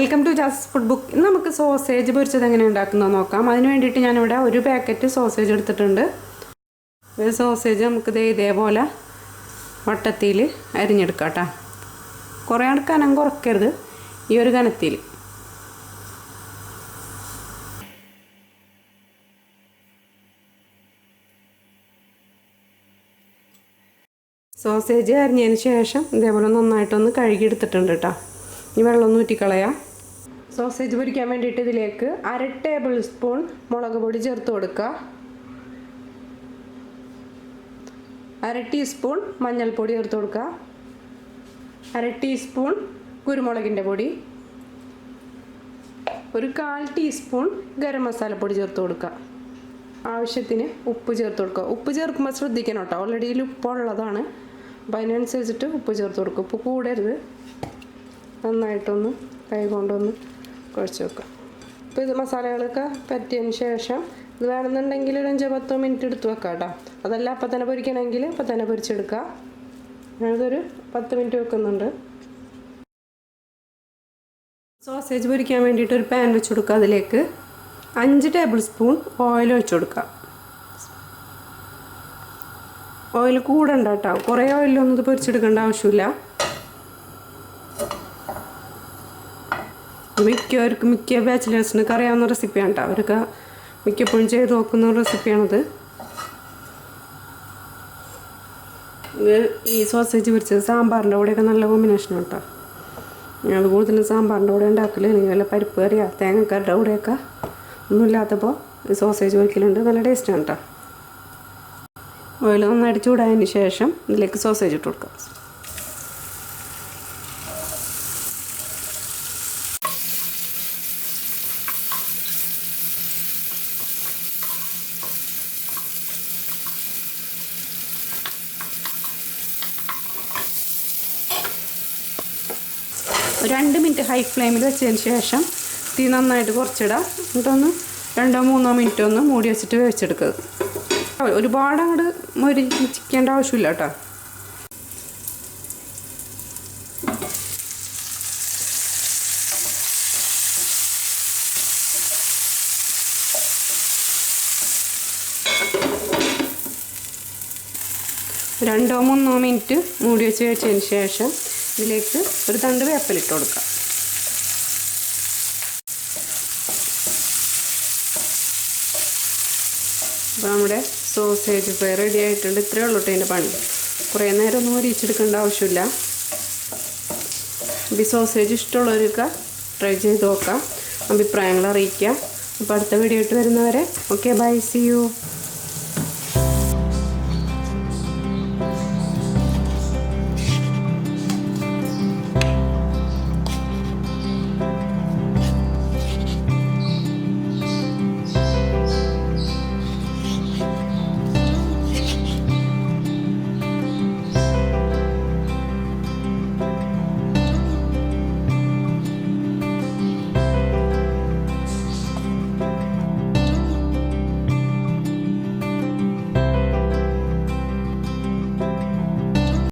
Welcome to Jaz food book. ഇന്ന് നമുക്ക് sausage പൊരിച്ചത് എങ്ങനെ ഉണ്ടാക്കുന്നത് നോക്കാം. അതിന് വേണ്ടിയിട്ട് ഞാനിവിടെ ഒരു പാക്കറ്റ് സോസേജ് എടുത്തിട്ടുണ്ട്. ഒരു സോസേജ് നമുക്ക് ഇതേപോലെ വട്ടത്തിൽ അരിഞ്ഞെടുക്കാം കേട്ടോ. കുറേ കനം കുറയ്ക്കരുത്, ഈ ഒരു കനത്തിൽ. സോസേജ് അരിഞ്ഞതിന് ശേഷം ഇതേപോലെ നന്നായിട്ടൊന്ന് കഴുകിയെടുത്തിട്ടുണ്ട് കേട്ടോ. ഇനി വെള്ളം ഊറ്റിക്കളയാം. സോസേജ് പൊരിക്കാൻ വേണ്ടിയിട്ട് ഇതിലേക്ക് 1/2 ടേബിൾ സ്പൂൺ മുളക് പൊടി ചേർത്ത് കൊടുക്കുക. 1/2 ടീസ്പൂൺ മഞ്ഞൾപ്പൊടി ചേർത്ത് കൊടുക്കുക. 1/2 ടീസ്പൂൺ കുരുമുളകിൻ്റെ പൊടി. ഒരു 1/4 ടീസ്പൂൺ ഗരം മസാലപ്പൊടി ചേർത്ത് കൊടുക്കുക. ആവശ്യത്തിന് ഉപ്പ് ചേർത്ത് കൊടുക്കുക. ഉപ്പ് ചേർക്കുമ്പോൾ ശ്രദ്ധിക്കണം കേട്ടോ, ഓൾറെഡി ഇതിൽ ഉപ്പുള്ളതാണ്. അപ്പോൾ അതിനനുസരിച്ചിട്ട് ഉപ്പ് ചേർത്ത് കൊടുക്കുക. ഉപ്പ് കൂടരുത്. നന്നായിട്ടൊന്ന് കൈ കൊണ്ടൊന്ന് കുഴച്ച് വെക്കുക. അപ്പോൾ ഇത് മസാലകളൊക്കെ പറ്റിയതിന് ശേഷം ഇത് വേണമെന്നുണ്ടെങ്കിൽ ഒരു 5-10 മിനിറ്റ് എടുത്ത് വെക്കാം കേട്ടോ. അതല്ല അപ്പം തന്നെ പൊരിക്കണമെങ്കിൽ അപ്പം തന്നെ പൊരിച്ചെടുക്കുക. ഞാനിതൊരു 10 മിനിറ്റ് വെക്കുന്നുണ്ട്. സോസേജ് പൊരിക്കാൻ വേണ്ടിയിട്ട് ഒരു പാൻ വെച്ച് കൊടുക്കുക. അതിലേക്ക് 5 ടേബിൾ സ്പൂൺ ഓയിൽ ഒഴിച്ച് കൊടുക്കുക. ഓയിൽ കൂടണ്ട കേട്ടോ, കുറേ ഓയിലൊന്നും ഇത് പൊരിച്ചെടുക്കേണ്ട ആവശ്യമില്ല. മിക്ക ബാച്ചിലേഴ്സിനൊക്കെ അറിയാവുന്ന റെസിപ്പിയാണ് കേട്ടോ. അവരൊക്കെ മിക്കപ്പോഴും ചെയ്ത് നോക്കുന്ന റെസിപ്പിയാണിത്. ഈ സോസേജ് പൊരിച്ചത് സാമ്പാറിൻ്റെ കൂടെയൊക്കെ നല്ല കോമ്പിനേഷനാണ് കേട്ടോ. ഞങ്ങൾ കൂടുതലും സാമ്പാറിൻ്റെ കൂടെ ഉണ്ടാക്കല്, അല്ലെങ്കിൽ വല്ല പരിപ്പ് കറിയോ തേങ്ങക്കറിയുടെ കൂടെയൊക്കെ ഒന്നുമില്ലാത്തപ്പോൾ ഈ സോസേജ് പൊരിക്കലുണ്ട്. നല്ല ടേസ്റ്റാണ് കേട്ടോ. ഓയിൽ നന്നായിട്ട് ചൂടായതിന് ശേഷം ഇതിലേക്ക് സോസേജ് ഇട്ട് കൊടുക്കാം. ഒരു 2 മിനിറ്റ് ഹൈ ഫ്ലെയിമിൽ വെച്ചതിന് ശേഷം തീ നന്നായിട്ട് കുറച്ചിടാം. എന്നിട്ടൊന്ന് 2-3 മിനിറ്റ് ഒന്ന് മൂടി വെച്ചിട്ട് വേവിച്ചെടുക്കുക. ഒരുപാട് അങ്ങോട്ട് മൊരിച്ചിക്കേണ്ട ആവശ്യമില്ല കേട്ടോ. രണ്ടോ 3 മിനിറ്റ് മൂടി വെച്ച് വെച്ചതിന് ശേഷം ഇതിലേക്ക് ഒരു തണ്ട് വേപ്പിലിട്ട് കൊടുക്കുക. അപ്പോൾ നമ്മുടെ സോസേജ് ഫ്രൈ റെഡി ആയിട്ടുണ്ട്. ഇത്രയേ ഉള്ളൂ ഇതിൻ്റെ പണി. കുറേ നേരം ഒന്നും മൊരിച്ചെടുക്കേണ്ട ആവശ്യമില്ല. ഈ സോസേജ് ഇഷ്ടമുള്ളവർക്ക് ട്രൈ ചെയ്ത് നോക്കാം, അഭിപ്രായങ്ങൾ അറിയിക്കുക. അപ്പോൾ അടുത്ത വീഡിയോ ആയിട്ട് വരുന്നവരെ ഓക്കെ, ബൈ, സി യു.